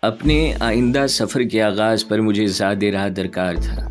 اپنے آئندہ سفر کے آغاز پر مجھے زیادہ راہ درکار تھا،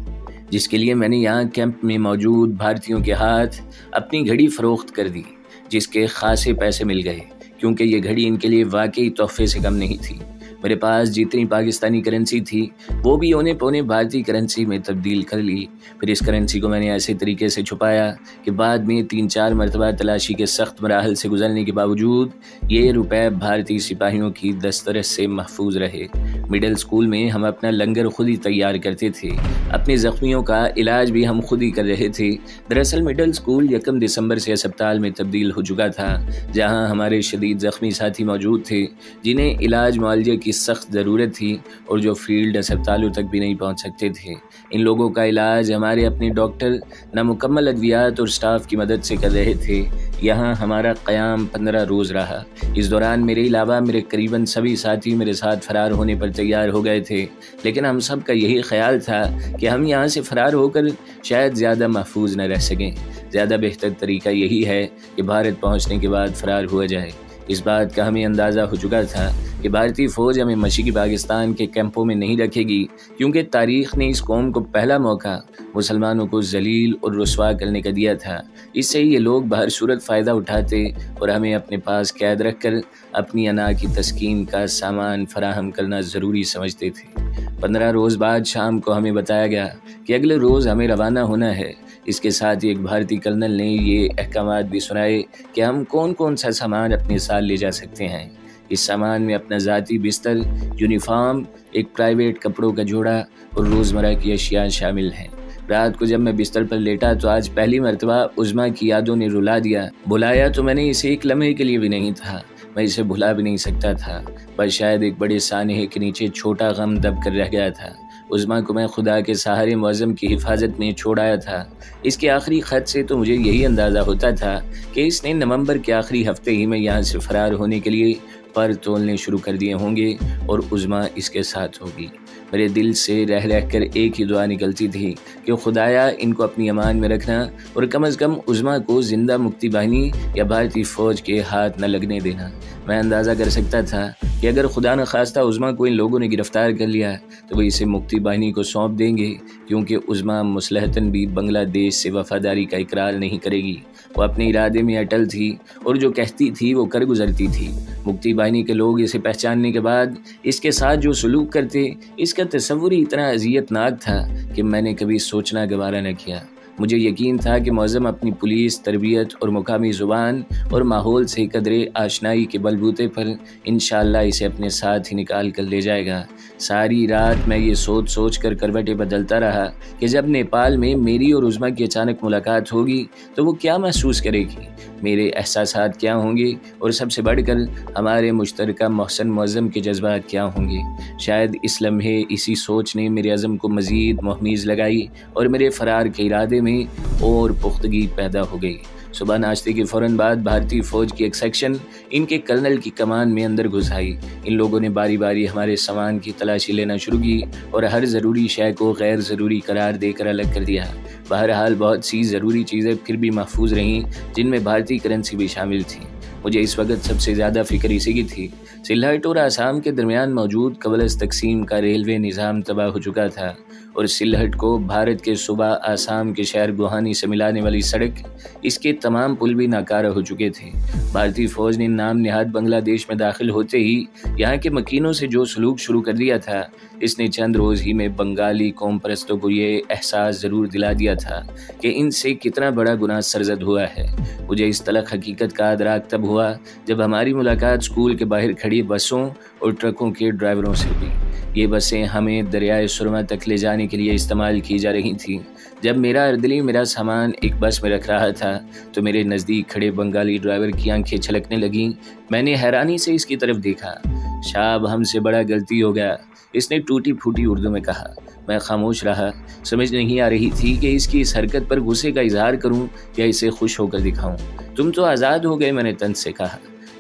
جس کے لیے میں نے یہاں کیمپ میں موجود بھارتیوں کے ہاتھ اپنی گھڑی فروخت کر دی، جس کے خاصے پیسے مل گئے کیونکہ یہ گھڑی ان کے لیے واقعی تحفے سے کم نہیں تھی۔ میرے پاس جتنی پاکستانی کرنسی تھی وہ بھی اونے پونے بھارتی کرنسی میں تبدیل کر لی۔ پھر اس کرنسی کو میں نے ایسے طریقے سے چھپایا کہ بعد میں 3-4 مرتبہ تلاشی کے سخت مراحل سے گزرنے کے باوجود یہ روپے بھارتی سپاہیوں کی دسترس سے محفوظ رہے۔ مڈل سکول میں ہم اپنا لنگر خود ہی تیار کرتے تھے، اپنے زخمیوں کا علاج بھی ہم خود ہی کر رہے تھے۔ دراصل مڈل سکول 1 دسمبر سے اسپتال میں تبدیل ہو چکا تھا، جہاں ہمارے شدید زخمی ساتھی موجود تھے جنہیں علاج معالجے کی سخت ضرورت تھی اور جو فیلڈ اسپتالوں تک بھی نہیں پہنچ سکتے تھے۔ ان لوگوں کا علاج ہمارے اپنے ڈاکٹر نامکمل ادویات اور سٹاف کی مدد سے کر رہے تھے۔ یہاں ہمارا قیام 15 روز رہا۔ اس دوران میرے علاوہ میرے قریباً سبھی ساتھی میرے ساتھ فرار ہونے پر تیار ہو گئے تھے، لیکن ہم سب کا یہی خیال تھا کہ ہم یہاں سے فرار ہو کر شاید زیادہ محفوظ نہ رہ سکیں۔ زیادہ بہتر طریقہ یہی ہے کہ بھارت پہنچنے کے بعد فرار ہوا جائے۔ اس بات کا ہمیں اندازہ ہو چکا تھا کہ بھارتی فوج ہمیں مشرقی پاکستان کے کیمپوں میں نہیں رکھے گی، کیونکہ تاریخ نے اس قوم کو پہلا موقع مسلمانوں کو ذلیل اور رسوا کرنے کا دیا تھا۔ اس سے یہ لوگ بہر صورت فائدہ اٹھاتے اور ہمیں اپنے پاس قید رکھ کر اپنی انا کی تسکین کا سامان فراہم کرنا ضروری سمجھتے تھے۔ 15 روز بعد شام کو ہمیں بتایا گیا کہ اگلے روز ہمیں روانہ ہونا ہے۔ اس کے ساتھ ایک بھارتی کرنل نے یہ احکامات بھی سنائے کہ ہم کون سا سامان اپنے ساتھ لے جا سکتے ہیں۔ اس سامان میں اپنا ذاتی بستر، یونیفارم، ایک پرائیویٹ کپڑوں کا جوڑا اور روزمرہ کی اشیاء شامل ہیں۔ رات کو جب میں بستر پر لیٹا تو آج پہلی مرتبہ عظمیٰ کی یادوں نے رلا دیا۔ بلایا تو میں نے اسے ایک لمحے کے لیے بھی نہیں تھا، میں اسے بھلا بھی نہیں سکتا تھا، بس شاید ایک بڑے سانحے کے نیچے چھوٹا غم دب کر رہ گیا تھا۔ عظمیٰ کو میں خدا کے سہارے معظم کی حفاظت میں چھوڑ آیا تھا۔ اس کے آخری خط سے تو مجھے یہی اندازہ ہوتا تھا کہ اس نے نومبر کے آخری ہفتے ہی میں یہاں سے فرار ہونے کے لیے پر تولنے شروع کر دیے ہوں گے اور عظمیٰ اس کے ساتھ ہوگی۔ میرے دل سے رہ کر ایک ہی دعا نکلتی تھی کہ خدایا ان کو اپنی امان میں رکھنا اور کم از کم عظمیٰ کو زندہ مکتی باہنی یا بھارتی فوج کے ہاتھ نہ لگنے دینا۔ میں اندازہ کر سکتا تھا کہ اگر خدا نخواستہ عظمیٰ کو ان لوگوں نے گرفتار کر لیا تو وہ اسے مکتی باہنی کو سونپ دیں گے، کیونکہ عظمیٰ مصلحتاً بھی بنگلہ دیش سے وفاداری کا اقرار نہیں کرے گی۔ وہ اپنے ارادے میں اٹل تھی اور جو کہتی تھی وہ کر گزرتی تھی۔ مکتی باہنی کے لوگ اسے پہچاننے کے بعد اس کے ساتھ جو سلوک کرتے، اس کا تصور ہی اتنا اذیت ناک تھا کہ میں نے کبھی سوچنا گوارا نہ کیا۔ مجھے یقین تھا کہ معظم اپنی پولیس تربیت اور مقامی زبان اور ماحول سے قدرے آشنائی کے بلبوتے پر انشاءاللہ اسے اپنے ساتھ ہی نکال کر لے جائے گا۔ ساری رات میں یہ سوچ کر کروٹیں بدلتا رہا کہ جب نیپال میں میری اور عظمیٰ کی اچانک ملاقات ہوگی تو وہ کیا محسوس کرے گی، میرے احساسات کیا ہوں گے، اور سب سے بڑھ کر ہمارے مشترکہ محسن معظم کے جذبات کیا ہوں گے۔ شاید اس لمحے اسی سوچ نے میرے عزم کو مزید مہمیز لگائی اور میرے فرار کے ارادے میں اور پختگی پیدا ہو گئی۔ صبح ناشتے کے فوراً بعد بھارتی فوج کی ایک سیکشن ان کے کرنل کی کمان میں اندر گھس آئی۔ ان لوگوں نے باری باری ہمارے سامان کی تلاشی لینا شروع کی اور ہر ضروری شے کو غیر ضروری قرار دے کر الگ کر دیا۔ بہرحال بہت سی ضروری چیزیں پھر بھی محفوظ رہیں، جن میں بھارتی کرنسی بھی شامل تھی۔ مجھے اس وقت سب سے زیادہ فکر اسی کی تھی۔ سلہٹ اور آسام کے درمیان موجود قبل از تقسیم کا ریلوے نظام تباہ ہو چکا تھا اور سلہٹ کو بھارت کے صوبہ آسام کے شہر گوہانی سے ملانے والی سڑک، اس کے تمام پل بھی ناکارہ ہو چکے تھے۔ بھارتی فوج نے نام نہاد بنگلہ دیش میں داخل ہوتے ہی یہاں کے مکینوں سے جو سلوک شروع کر دیا تھا، اس نے چند روز ہی میں بنگالی قوم پرستوں کو یہ احساس ضرور دلا دیا تھا کہ ان سے کتنا بڑا گناہ سرزد ہوا ہے۔ مجھے اس تلخ حقیقت کا ادراک تب ہوا جب ہماری ملاقات اسکول کے باہر کھڑی بسوں اور ٹرکوں کے ڈرائیوروں سے ہوئی۔ یہ بسیں ہمیں دریائے سرما تک لے جانے کے لیے استعمال کی جا رہی تھیں۔ جب میرا اردلی میرا سامان ایک بس میں رکھ رہا تھا تو میرے نزدیک کھڑے بنگالی ڈرائیور کی آنکھیں چھلکنے لگیں۔ میں نے حیرانی سے اس کی طرف دیکھا۔ شاب ہم سے بڑا غلطی ہو گیا، اس نے ٹوٹی پھوٹی اردو میں کہا۔ میں خاموش رہا، سمجھ نہیں آ رہی تھی کہ اس کی اس حرکت پر غصے کا اظہار کروں یا اسے خوش ہو کر دکھاؤں۔ تم تو آزاد ہو گئے، میں نے طنز سے کہا۔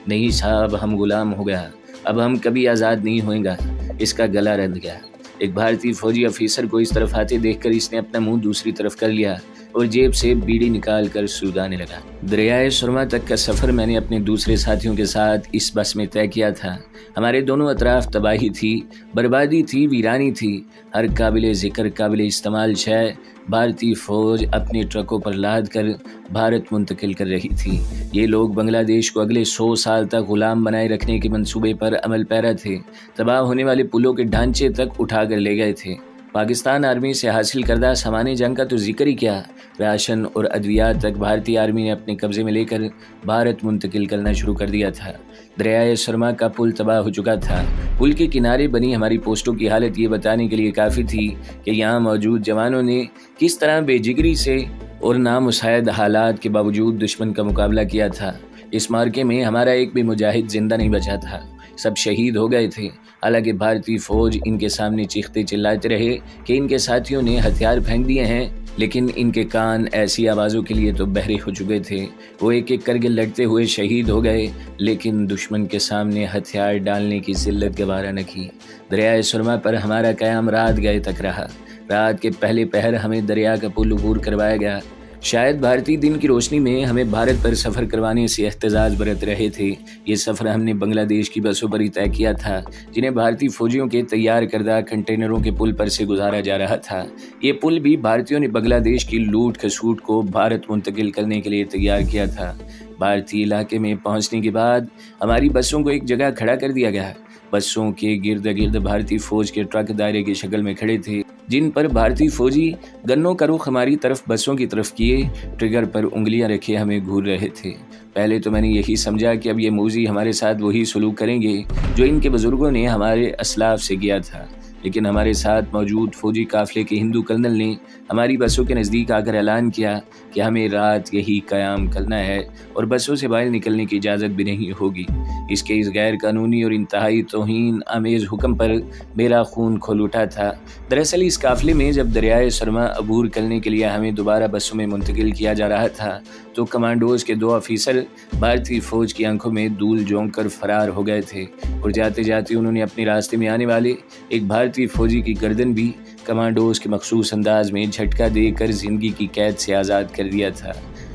نہیں صاحب، ہم غلام ہو گیا، اب ہم کبھی آزاد نہیں ہوئیں گا۔ اس کا گلا رند گیا۔ ایک بھارتی فوجی افیسر کو اس طرف آتے دیکھ کر اس نے اپنا منہ دوسری طرف کر لیا اور جیب سے بیڑی نکال کر سودانے لگا۔ دریائے سرما تک کا سفر میں نے اپنے دوسرے ساتھیوں کے ساتھ اس بس میں طے کیا تھا۔ ہمارے دونوں اطراف تباہی تھی، بربادی تھی، ویرانی تھی۔ ہر قابل ذکر قابل استعمال شے بھارتی فوج اپنے ٹرکوں پر لاد کر بھارت منتقل کر رہی تھی۔ یہ لوگ بنگلہ دیش کو اگلے 100 سال تک غلام بنائے رکھنے کے منصوبے پر عمل پیرا تھے۔ تباہ ہونے والے پلوں کے ڈھانچے تک اٹھا کر لے گئے تھے۔ پاکستان آرمی سے حاصل کردہ سامان جنگ کا تو ذکر ہی کیا، راشن اور ادویات تک بھارتی آرمی نے اپنے قبضے میں لے کر بھارت منتقل کرنا شروع کر دیا تھا۔ دریائے سرما کا پل تباہ ہو چکا تھا۔ پل کے کنارے بنی ہماری پوسٹوں کی حالت یہ بتانے کے لیے کافی تھی کہ یہاں موجود جوانوں نے کس طرح بے جگری سے اور نامساعد حالات کے باوجود دشمن کا مقابلہ کیا تھا۔ اس مارکے میں ہمارا ایک بھی مجاہد زندہ نہیں بچا تھا، سب شہید ہو گئے تھے۔ حالانکہ بھارتی فوج ان کے سامنے چیختے چلاتے رہے کہ ان کے ساتھیوں نے ہتھیار پھینک دیے ہیں، لیکن ان کے کان ایسی آوازوں کے لیے تو بہرے ہو چکے تھے۔ وہ ایک ایک کر کے لڑتے ہوئے شہید ہو گئے، لیکن دشمن کے سامنے ہتھیار ڈالنے کی ذلت گوارا نہ کی۔ دریائے سرما پر ہمارا قیام رات گئے تک رہا۔ رات کے پہلے پہر ہمیں دریا کا پل عبور کروایا گیا۔ شاید بھارتی دن کی روشنی میں ہمیں بھارت پر سفر کروانے سے احتجاج برت رہے تھے۔ یہ سفر ہم نے بنگلہ دیش کی بسوں پر ہی طے کیا تھا، جنہیں بھارتی فوجیوں کے تیار کردہ کنٹینروں کے پل پر سے گزارا جا رہا تھا۔ یہ پل بھی بھارتیوں نے بنگلہ دیش کی لوٹ کھسوٹ کو بھارت منتقل کرنے کے لیے تیار کیا تھا۔ بھارتی علاقے میں پہنچنے کے بعد ہماری بسوں کو ایک جگہ کھڑا کر دیا گیا۔ بسوں کے گرد گرد بھارتی فوج کے ٹرک دائرے کی شکل میں کھڑے تھے، جن پر بھارتی فوجی گنوں کا رخ ہماری طرف بسوں کی طرف کیے ٹریگر پر انگلیاں رکھے ہمیں گھور رہے تھے۔ پہلے تو میں نے یہی سمجھا کہ اب یہ موذی ہمارے ساتھ وہی سلوک کریں گے جو ان کے بزرگوں نے ہمارے اسلاف سے کیا تھا، لیکن ہمارے ساتھ موجود فوجی قافلے کے ہندو کرنل نے ہماری بسوں کے نزدیک آ کر اعلان کیا کہ ہمیں رات یہی قیام کرنا ہے اور بسوں سے باہر نکلنے کی اجازت بھی نہیں ہوگی۔ اس کے اس غیر قانونی اور انتہائی توہین آمیز حکم پر میرا خون کھول اٹھا تھا۔ دراصل اس قافلے میں جب دریائے سرما عبور کرنے کے لیے ہمیں دوبارہ بسوں میں منتقل کیا جا رہا تھا تو کمانڈوز کے 2 افیسر بھارتی فوج کی آنکھوں میں دھول جھونک کر فرار ہو گئے تھے، اور جاتے جاتے انہوں نے اپنے راستے میں آنے والے ایک بھارتی فوجی کی گردن بھی کمانڈوز کے مخصوص انداز میں جھٹکا دے کر زندگی کی قید سے آزاد کر دیا تھا۔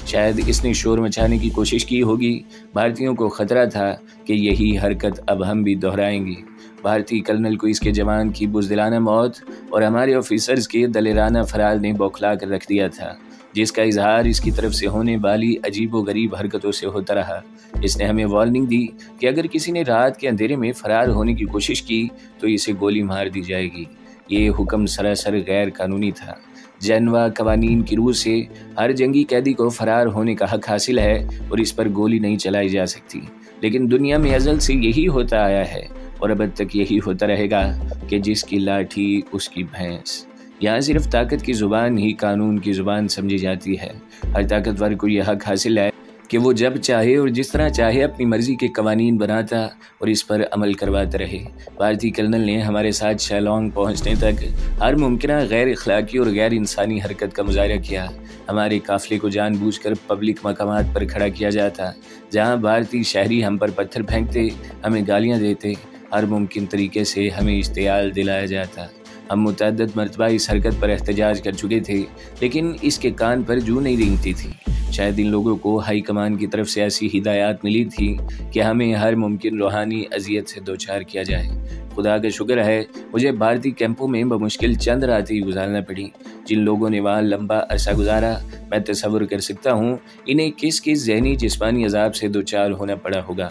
شاید اس نے شور مچانے کی کوشش کی ہوگی۔ بھارتیوں کو خطرہ تھا کہ یہی حرکت اب ہم بھی دہرائیں گے۔ بھارتی کرنل کو اس کے جوان کی بزدلانہ موت اور ہمارے آفیسرز کے دلیرانہ فرار نے بوکھلا کر رکھ دیا تھا، جس کا اظہار اس کی طرف سے ہونے والی عجیب و غریب حرکتوں سے ہوتا رہا۔ اس نے ہمیں وارننگ دی کہ اگر کسی نے رات کے اندھیرے میں فرار ہونے کی کوشش کی تو اسے گولی مار دی جائے گی۔ یہ حکم سراسر غیر قانونی تھا۔ جنوا قوانین کی روح سے ہر جنگی قیدی کو فرار ہونے کا حق حاصل ہے اور اس پر گولی نہیں چلائی جا سکتی، لیکن دنیا میں ازل سے یہی ہوتا آیا ہے اور اب تک یہی ہوتا رہے گا کہ جس کی لاٹھی اس کی بھینس۔ یہاں صرف طاقت کی زبان ہی قانون کی زبان سمجھی جاتی ہے۔ ہر طاقتور کو یہ حق حاصل ہے کہ وہ جب چاہے اور جس طرح چاہے اپنی مرضی کے قوانین بناتا اور اس پر عمل کرواتا رہے۔ بھارتی کرنل نے ہمارے ساتھ شیلانگ پہنچنے تک ہر ممکنہ غیر اخلاقی اور غیر انسانی حرکت کا مظاہرہ کیا۔ ہمارے قافلے کو جان بوجھ کر پبلک مقامات پر کھڑا کیا جاتا، جہاں بھارتی شہری ہم پر پتھر پھینکتے، ہمیں گالیاں دیتے، ہر ممکن طریقے سے ہمیں اشتعال دلایا جاتا۔ ہم متعدد مرتبہ اس حرکت پر احتجاج کر چکے تھے، لیکن اس کے کان پر جو نہیں رینگتی تھی۔ شاید ان لوگوں کو ہائی کمان کی طرف سے ایسی ہدایات ملی تھی کہ ہمیں ہر ممکن روحانی اذیت سے دوچار کیا جائے۔ خدا کا شکر ہے مجھے بھارتی کیمپوں میں بمشکل چند راتیں گزارنا پڑی۔ جن لوگوں نے وہاں لمبا عرصہ گزارا، میں تصور کر سکتا ہوں انہیں کس ذہنی جسمانی عذاب سے دوچار ہونا پڑا ہوگا۔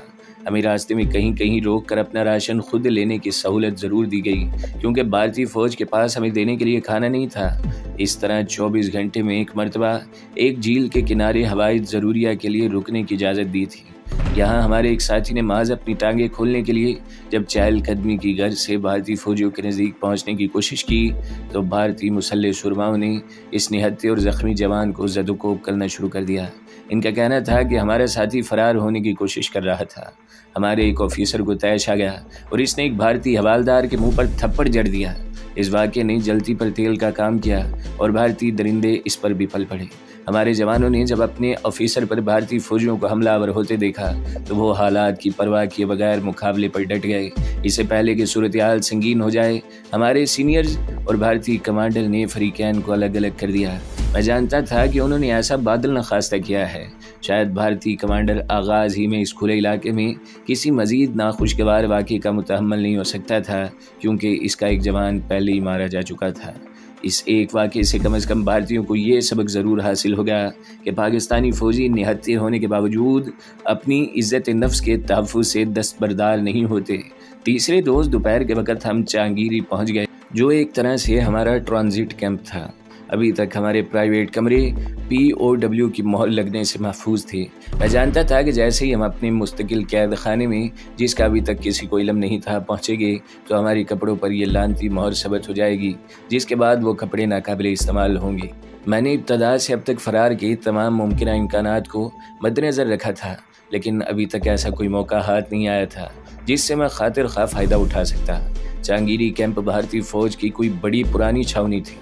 ہمیں راستے میں کہیں کہیں روک کر اپنا راشن خود لینے کی سہولت ضرور دی گئی، کیونکہ بھارتی فوج کے پاس ہمیں دینے کے لیے کھانا نہیں تھا۔ اس طرح 24 گھنٹے میں ایک مرتبہ ایک جھیل کے کنارے ہوائی ضروریہ کے لیے رکنے کی اجازت دی تھی۔ یہاں ہمارے ایک ساتھی نے محض اپنی ٹانگیں کھولنے کے لیے جب چہل قدمی کی غرض سے بھارتی فوجیوں کے نزدیک پہنچنے کی کوشش کی تو بھارتی مسلح سرماؤں نے اس نہتے اور زخمی جوان کو زد و کوب کرنا شروع کر دیا۔ ان کا کہنا تھا کہ ہمارا ساتھی فرار ہونے کی کوشش کر رہا تھا۔ ہمارے ایک آفیسر کو طیش آ گیا اور اس نے ایک بھارتی حوالدار کے منہ پر تھپڑ جڑ دیا۔ اس واقعے نے جلتی پر تیل کا کام کیا اور بھارتی درندے اس پر بھی پل پڑے۔ ہمارے جوانوں نے جب اپنے آفیسر پر بھارتی فوجیوں کو حملہ آور ہوتے دیکھا تو وہ حالات کی پرواہ کیے بغیر مقابلے پر ڈٹ گئے۔ اس سے پہلے کہ صورتحال سنگین ہو جائے، ہمارے سینئرز اور بھارتی کمانڈر نے فریقین کو الگ الگ کر دیا۔ میں جانتا تھا کہ انہوں نے ایسا بادل نخواستہ کیا ہے۔ شاید بھارتی کمانڈر آغاز ہی میں اس کھلے علاقے میں کسی مزید ناخوشگوار واقعے کا متحمل نہیں ہو سکتا تھا، کیونکہ اس کا ایک جوان پہلے ہی مارا جا چکا تھا۔ اس ایک واقعے سے کم از کم بھارتیوں کو یہ سبق ضرور حاصل ہوگا کہ پاکستانی فوجی نہتے ہونے کے باوجود اپنی عزت نفس کے تحفظ سے دستبردار نہیں ہوتے۔ تیسرے روز دوپہر کے وقت ہم جہانگیری پہنچ گئے، جو ایک طرح سے ہمارا ٹرانزٹ کیمپ تھا۔ ابھی تک ہمارے پرائیویٹ کمرے POW کی مہر لگنے سے محفوظ تھے۔ میں جانتا تھا کہ جیسے ہی ہم اپنے مستقل قید خانے میں، جس کا ابھی تک کسی کو علم نہیں تھا، پہنچے گے تو ہمارے کپڑوں پر یہ لعنتی مہر ثبت ہو جائے گی، جس کے بعد وہ کپڑے ناقابل استعمال ہوں گے۔ میں نے ابتدا سے اب تک فرار کے تمام ممکنہ امکانات کو مد نظر رکھا تھا، لیکن ابھی تک ایسا کوئی موقع ہاتھ نہیں آیا تھا جس سے میں خاطر خواہ فائدہ اٹھا سکتا۔ جہانگیری کیمپ بھارتی فوج کی کوئی بڑی پرانی چھاونی تھی،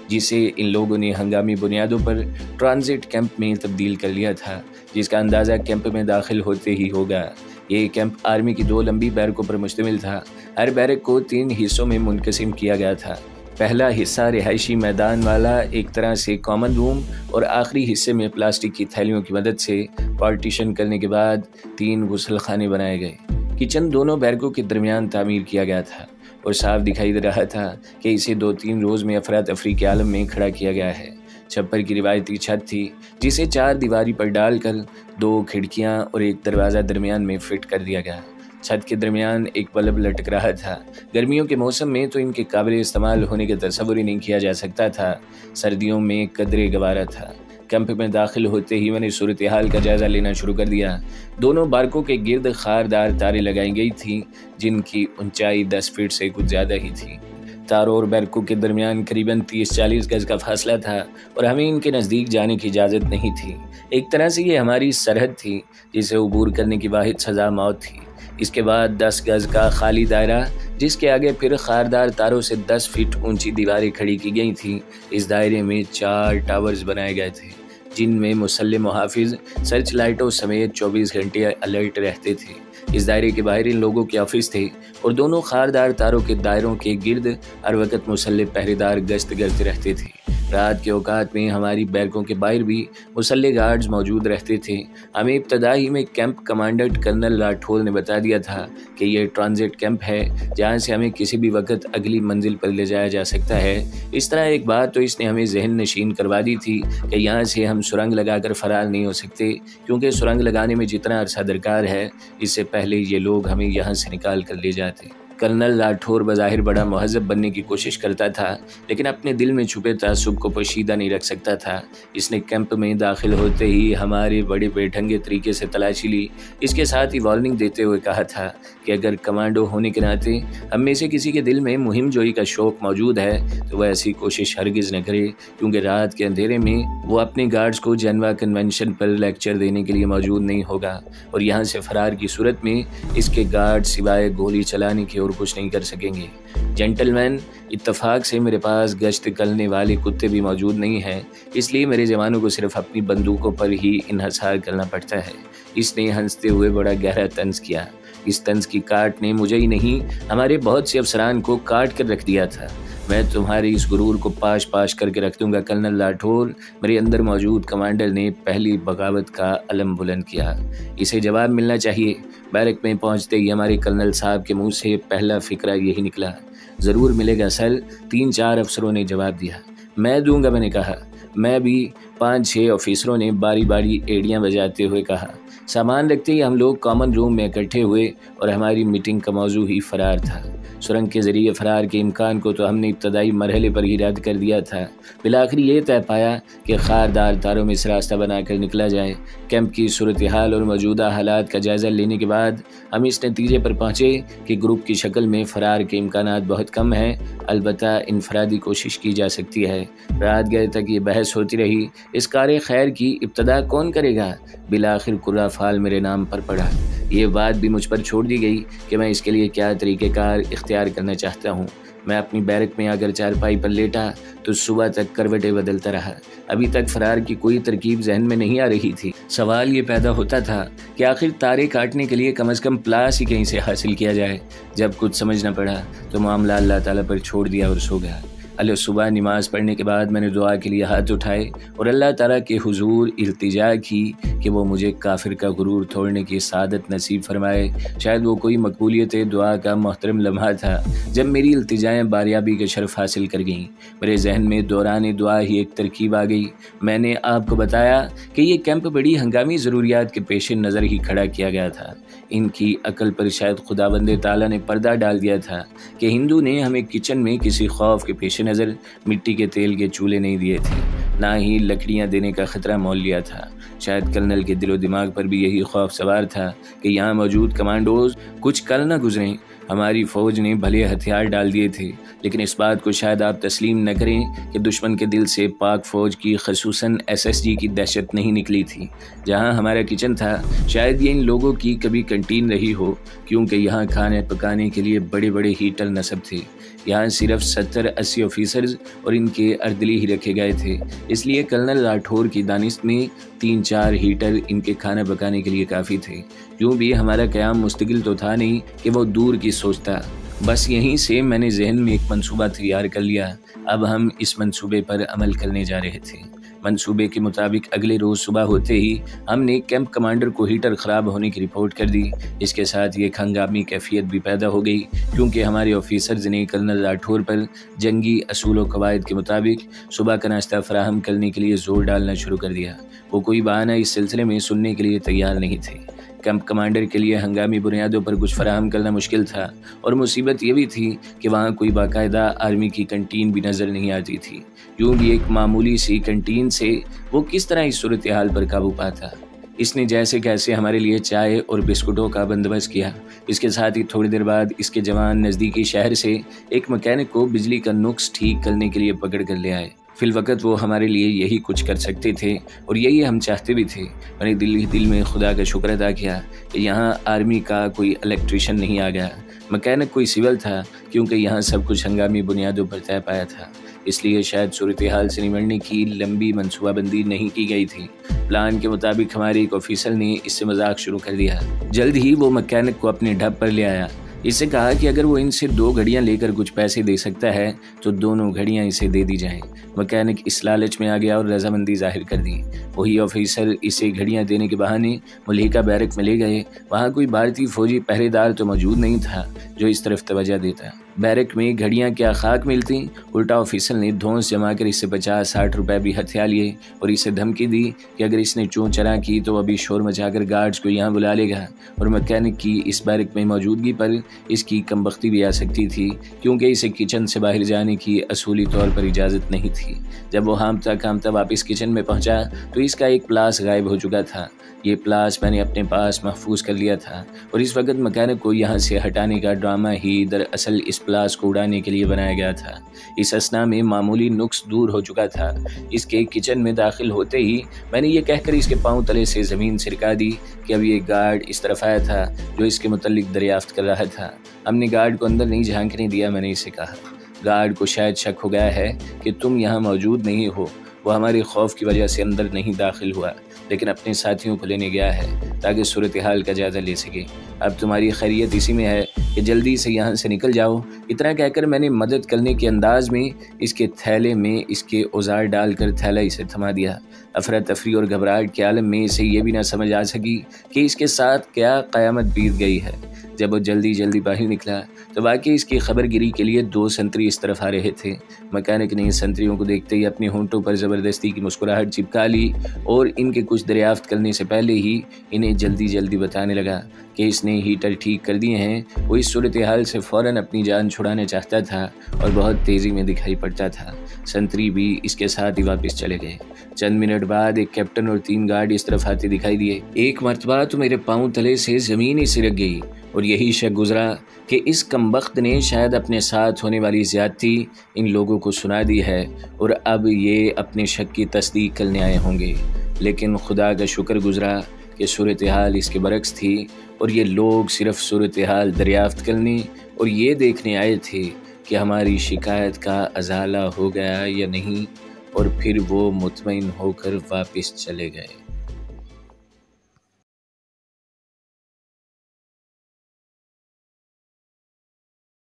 جسے ان لوگوں نے ہنگامی بنیادوں پر ٹرانزٹ کیمپ میں تبدیل کر لیا تھا، جس کا اندازہ کیمپ میں داخل ہوتے ہی ہوگا۔ یہ کیمپ آرمی کی 2 لمبی بیرکوں پر مشتمل تھا۔ ہر بیرک کو 3 حصوں میں منقسم کیا گیا تھا۔ پہلا حصہ رہائشی میدان والا ایک طرح سے کامن روم، اور آخری حصے میں پلاسٹک کی تھیلیوں کی مدد سے پارٹیشن کرنے کے بعد 3 غسل خانے بنائے گئے۔ کچن دونوں بیرکوں کے درمیان تعمیر کیا گیا تھا، اور صاف دکھائی دے رہا تھا کہ اسے 2-3 روز میں افراتفری کے عالم میں کھڑا کیا گیا ہے۔ چھپر کی روایتی چھت تھی، جسے 4 دیواری پر ڈال کر 2 کھڑکیاں اور ایک دروازہ درمیان میں فٹ کر دیا گیا۔ چھت کے درمیان ایک بلب لٹک رہا تھا۔ گرمیوں کے موسم میں تو ان کے قابل استعمال ہونے کا تصور ہی نہیں کیا جا سکتا تھا، سردیوں میں قدرے گوارا تھا۔ کیمپ میں داخل ہوتے ہی میں نے صورتحال کا جائزہ لینا شروع کر دیا۔ دونوں بارکوں کے گرد خاردار تاریں لگائی گئی تھیں، جن کی اونچائی 10 فٹ سے کچھ زیادہ ہی تھی۔ تاروں اور بیرکوں کے درمیان قریباً 30-40 گز کا فاصلہ تھا، اور ہمیں ان کے نزدیک جانے کی اجازت نہیں تھی۔ ایک طرح سے یہ ہماری سرحد تھی، جسے عبور کرنے کی واحد سزا موت تھی۔ اس کے بعد 10 گز کا خالی دائرہ، جس کے آگے پھر خاردار تاروں سے 10 فٹ اونچی دیواریں کھڑی کی گئی تھیں۔ اس دائرے میں 4 ٹاورز بنائے گئے تھے، جن میں مسلح محافظ سرچ لائٹوں سمیت 24 گھنٹے الرٹ رہتے تھے۔ اس دائرے کے باہر ان لوگوں کے آفس تھے، اور دونوں خاردار تاروں کے دائروں کے گرد ہر وقت مسلح پہرے دار گشت کرتے رہتے تھے۔ رات کے اوقات میں ہماری بیرکوں کے باہر بھی مسلح گارڈز موجود رہتے تھے۔ ہمیں ابتدائی میں کیمپ کمانڈنٹ کرنل راٹھور نے بتا دیا تھا کہ یہ ٹرانزٹ کیمپ ہے، جہاں سے ہمیں کسی بھی وقت اگلی منزل پر لے جایا جا سکتا ہے۔ اس طرح ایک بات تو اس نے ہمیں ذہن نشین کروا دی تھی کہ یہاں سے ہم سرنگ لگا کر فرار نہیں ہو سکتے، کیونکہ سرنگ لگانے میں جتنا عرصہ درکار ہے، اس سے پہلے یہ لوگ ہمیں یہاں سے نکال کر لے جاتے۔ کرنل راٹھور بظاہر بڑا مہذب بننے کی کوشش کرتا تھا، لیکن اپنے دل میں چھپے تعصب کو پوشیدہ نہیں رکھ سکتا تھا۔ اس نے کیمپ میں داخل ہوتے ہی ہمارے بڑے بے ڈھنگے طریقے سے تلاشی لی۔ اس کے ساتھ ہی وارننگ دیتے ہوئے کہا تھا کہ اگر کمانڈو ہونے کے ناطے ہم میں سے کسی کے دل میں مہم جوئی کا شوق موجود ہے تو وہ ایسی کوشش ہرگز نہ کرے، کیونکہ رات کے اندھیرے میں وہ اپنے گارڈز کو جنوا کنونشن پر لیکچر دینے کے لیے موجود نہیں ہوگا، اور یہاں سے فرار کی صورت میں اس کے گارڈ سوائے گولی چلانے کے اور کچھ نہیں کر سکیں گے۔ جنٹل مین، اتفاق سے میرے پاس گشت کرنے والے کتے بھی موجود نہیں ہیں، اس لیے میرے جوانوں کو صرف اپنی بندوقوں پر ہی انحصار کرنا پڑتا ہے۔ اس نے ہنستے ہوئے بڑا گہرا طنز کیا۔ اس طنز کی کاٹ نے مجھے ہی نہیں، ہمارے بہت سے افسران کو کاٹ کر رکھ دیا تھا۔ میں تمہاری اس غرور کو پاش پاش کر کے رکھ دوں گا کرنل راٹھور، میرے اندر موجود کمانڈر نے پہلی بغاوت کا علم بلند کیا۔ اسے جواب ملنا چاہیے۔ بیرک میں پہنچتے ہی ہمارے کرنل صاحب کے منہ سے پہلا فقرہ یہی نکلا، ضرور ملے گا سر۔ 3-4 افسروں نے جواب دیا۔ میں دوں گا، میں نے کہا۔ میں بھی، 5-6 آفیسروں نے باری باری ایڑیاں بجاتے ہوئے کہا۔ سامان رکھتے ہی ہم لوگ کامن روم میں اکٹھے ہوئے، اور ہماری میٹنگ کا موضوع ہی فرار تھا۔ سرنگ کے ذریعے فرار کے امکان کو تو ہم نے ابتدائی مرحلے پر ہی رد کر دیا تھا۔ بالآخر یہ طے پایا کہ خاردار تاروں میں سے راستہ بنا کر نکلا جائے۔ کیمپ کی صورتحال اور موجودہ حالات کا جائزہ لینے کے بعد ہم اس نتیجے پر پہنچے کہ گروپ کی شکل میں فرار کے امکانات بہت کم ہیں، البتہ انفرادی کوشش کی جا سکتی ہے۔ رات گئے تک یہ بحث ہوتی رہی، اس کار خیر کی ابتدا کون کرے گا؟ بالآخر کرہ فال میرے نام پر پڑا۔ یہ بات بھی مجھ پر چھوڑ دی گئی کہ میں اس کے لیے کیا طریقہ کار اختیار کرنا چاہتا ہوں۔ میں اپنی بیرک میں اگر چارپائی پر لیٹا تو صبح تک کروٹیں بدلتا رہا۔ ابھی تک فرار کی کوئی ترکیب ذہن میں نہیں آ رہی تھی۔ سوال یہ پیدا ہوتا تھا کہ آخر تارے کاٹنے کے لیے کم از کم پلاس ہی کہیں سے حاصل کیا جائے۔ جب کچھ سمجھ نہ پڑا تو معاملہ اللہ تعالیٰ پر چھوڑ دیا اور سو گیا۔ صبح نماز پڑھنے کے بعد میں نے دعا کے لیے ہاتھ اٹھائے اور اللہ تعالیٰ کے حضور التجا کی کہ وہ مجھے کافر کا غرور توڑنے کی سعادت نصیب فرمائے۔ شاید وہ کوئی مقبولیت دعا کا محترم لمحہ تھا جب میری التجائیں باریابی کے شرف حاصل کر گئیں۔ میرے ذہن میں دوران دعا ہی ایک ترکیب آ گئی۔ میں نے آپ کو بتایا کہ یہ کیمپ بڑی ہنگامی ضروریات کے پیش نظر ہی کھڑا کیا گیا تھا۔ ان کی عقل پر شاید خداوند تعالیٰ نے پردہ ڈال دیا تھا کہ ہندو نے ہمیں کچن میں کسی خوف کے پیش نظر مٹی کے تیل کے چولہے نہیں دیے تھے، نہ ہی لکڑیاں دینے کا خطرہ مول لیا تھا۔ شاید کرنل کے دل و دماغ پر بھی یہی خوف سوار تھا کہ یہاں موجود کمانڈوز کچھ کل نہ گزریں۔ ہماری فوج نے بھلے ہتھیار ڈال دیے تھے، لیکن اس بات کو شاید آپ تسلیم نہ کریں کہ دشمن کے دل سے پاک فوج کی خصوصاً SSG کی دہشت نہیں نکلی تھی۔ جہاں ہمارا کچن تھا شاید یہ ان لوگوں کی کبھی کنٹین رہی ہو، کیونکہ یہاں کھانے پکانے کے لیے بڑے بڑے ہیٹر نصب تھے۔ یہاں صرف 70-80 آفیسرز اور ان کے اردلی ہی رکھے گئے تھے، اس لیے کرنل راٹھور کی دانست میں 3-4 ہیٹر ان کے کھانا پکانے کے لیے کافی تھے۔ یوں بھی ہمارا قیام مستقل تو تھا نہیں کہ وہ دور کی سوچتا۔ بس یہیں سے میں نے ذہن میں ایک منصوبہ تیار کر لیا۔ اب ہم اس منصوبے پر عمل کرنے جا رہے تھے۔ منصوبے کے مطابق اگلے روز صبح ہوتے ہی ہم نے کیمپ کمانڈر کو ہیٹر خراب ہونے کی رپورٹ کر دی۔ اس کے ساتھ یہ ہنگامی کیفیت بھی پیدا ہو گئی کیونکہ ہمارے آفیسرز نے کرنل راٹھور پر جنگی اصول و قواعد کے مطابق صبح کا ناشتہ فراہم کرنے کے لیے زور ڈالنا شروع کر دیا۔ وہ کوئی بہانہ اس سلسلے میں سننے کے لیے تیار نہیں تھے۔ کیمپ کمانڈر کے لیے ہنگامی بنیادوں پر کچھ فراہم کرنا مشکل تھا، اور مصیبت یہ بھی تھی کہ وہاں کوئی باقاعدہ آرمی کی کنٹین بھی نظر نہیں آتی تھی۔ یوں بھی ایک معمولی سی کنٹین سے وہ کس طرح اس صورتحال پر قابو پاتا۔ اس نے جیسے کیسے ہمارے لیے چائے اور بسکٹوں کا بندوبست کیا۔ اس کے ساتھ ہی تھوڑی دیر بعد اس کے جوان نزدیکی شہر سے ایک مکینک کو بجلی کا نقص ٹھیک کرنے کے لیے پکڑ کر لے آئے۔ فی الوقت وہ ہمارے لیے یہی کچھ کر سکتے تھے اور یہی ہم چاہتے بھی تھے۔ میں نے دل میں خدا کا شکر ادا کیا کہ یہاں آرمی کا کوئی الیکٹریشین نہیں آ گیا، مکینک کوئی سول تھا، کیونکہ یہاں سب کچھ ہنگامی بنیادوں پر طے پایا تھا۔ اس لیے شاید صورتحال سے نمٹنے کی لمبی منصوبہ بندی نہیں کی گئی تھی۔ پلان کے مطابق ہمارے ایک آفیسر نے اس سے مذاق شروع کر دیا۔ جلد ہی وہ مکینک کو اپنے ڈھب پر لے آیا۔ اس سے کہا کہ اگر وہ ان سے 2 گھڑیاں لے کر کچھ پیسے دے سکتا ہے تو دونوں گھڑیاں اسے دے دی جائیں۔ مکینک اس لالچ میں آ گیا اور رضامندی ظاہر کر دی۔ وہی آفیسر اسے گھڑیاں دینے کے بہانے ملحقہ بیرک میں لے گئے۔ وہاں کوئی بھارتی فوجی پہرے دار تو موجود نہیں تھا جو اس طرف توجہ دیتا۔ بیرک میں گھڑیاں کیا خاک ملتی، الٹا آفیسر نے دھونس جما کر اس سے 50-60 روپے بھی ہتھیا لیے اور اسے دھمکی دی کہ اگر اس نے چون چرا کی تو ابھی شور مچا کر گارڈز کو یہاں بلا لے گا، اور مکینک کی اس بیرک میں موجودگی پر اس کی کمبختی بھی آ سکتی تھی، کیونکہ اسے کچن سے باہر جانے کی اصولی طور پر اجازت نہیں تھی۔ جب وہ ہامتا کامتا واپس کچن میں پہنچا تو اس کا ایک پلاس غائب ہو چکا تھا۔ یہ پلاس میں نے اپنے پاس محفوظ کر لیا تھا، اور اس وقت مکینک کو یہاں سے ہٹانے کا ڈرامہ ہی دراصل اس پلاس کو اڑانے کے لیے بنایا گیا تھا۔ اس اثنا میں معمولی نقص دور ہو چکا تھا۔ اس کے کچن میں داخل ہوتے ہی میں نے یہ کہہ کر اس کے پاؤں تلے سے زمین سرکا دی کہ اب یہ گارڈ اس طرف آیا تھا جو اس کے متعلق دریافت کر رہا تھا۔ ہم نے گارڈ کو اندر نہیں جھانکنے دیا۔ میں نے اسے کہا، گارڈ کو شاید شک ہو گیا ہے کہ تم یہاں موجود نہیں ہو۔ وہ ہمارے خوف کی وجہ سے اندر نہیں داخل ہوا، لیکن اپنے ساتھیوں کو لینے گیا ہے تاکہ صورتحال کا جائزہ لے سکے۔ اب تمہاری خیریت اسی میں ہے کہ جلدی سے یہاں سے نکل جاؤ۔ اتنا کہہ کر میں نے مدد کرنے کے انداز میں اس کے تھیلے میں اس کے اوزار ڈال کر تھیلا اسے تھما دیا۔ افراتفری اور گھبراہٹ کے عالم میں اسے یہ بھی نہ سمجھ آ سکی کہ اس کے ساتھ کیا قیامت بیت گئی ہے۔ جب وہ جلدی باہر نکلا تو واقعی اس کی خبر گیری کے لیے 2 سنتری اس طرف آ رہے تھے۔ مکینک نے سنتریوں کو دیکھتے ہی اپنے ہونٹوں پر زبردستی کی مسکراہٹ چپکا لی اور ان کے کچھ دریافت کرنے سے پہلے ہی انہیں جلدی بتانے لگا کہ اس نے ہیٹر ٹھیک کر دیے ہیں۔ وہ اس صورتحال سے فوراً اپنی جان چھڑانا چاہتا تھا اور بہت تیزی میں دکھائی پڑتا تھا۔ سنتری بھی اس کے ساتھ ہی واپس چلے گئے۔ چند منٹ بعد ایک کیپٹن اور 3 گارڈ اس طرف آتے دکھائی دیے۔ ایک مرتبہ تو میرے پاؤں تلے سے زمین ہی سرک گئی اور یہی شک گزرا کہ اس کمبخت نے شاید اپنے ساتھ ہونے والی زیادتی ان لوگوں کو سنا دی ہے اور اب یہ اپنے شک کی تصدیق کرنے آئے ہوں گے۔ لیکن خدا کا شکر گزرا کہ صورتحال اس کے برعکس تھی اور یہ لوگ صرف صورتحال دریافت کرنے اور یہ دیکھنے آئے تھے کہ ہماری شکایت کا ازالہ ہو گیا یا نہیں، اور پھر وہ مطمئن ہو کر واپس چلے گئے۔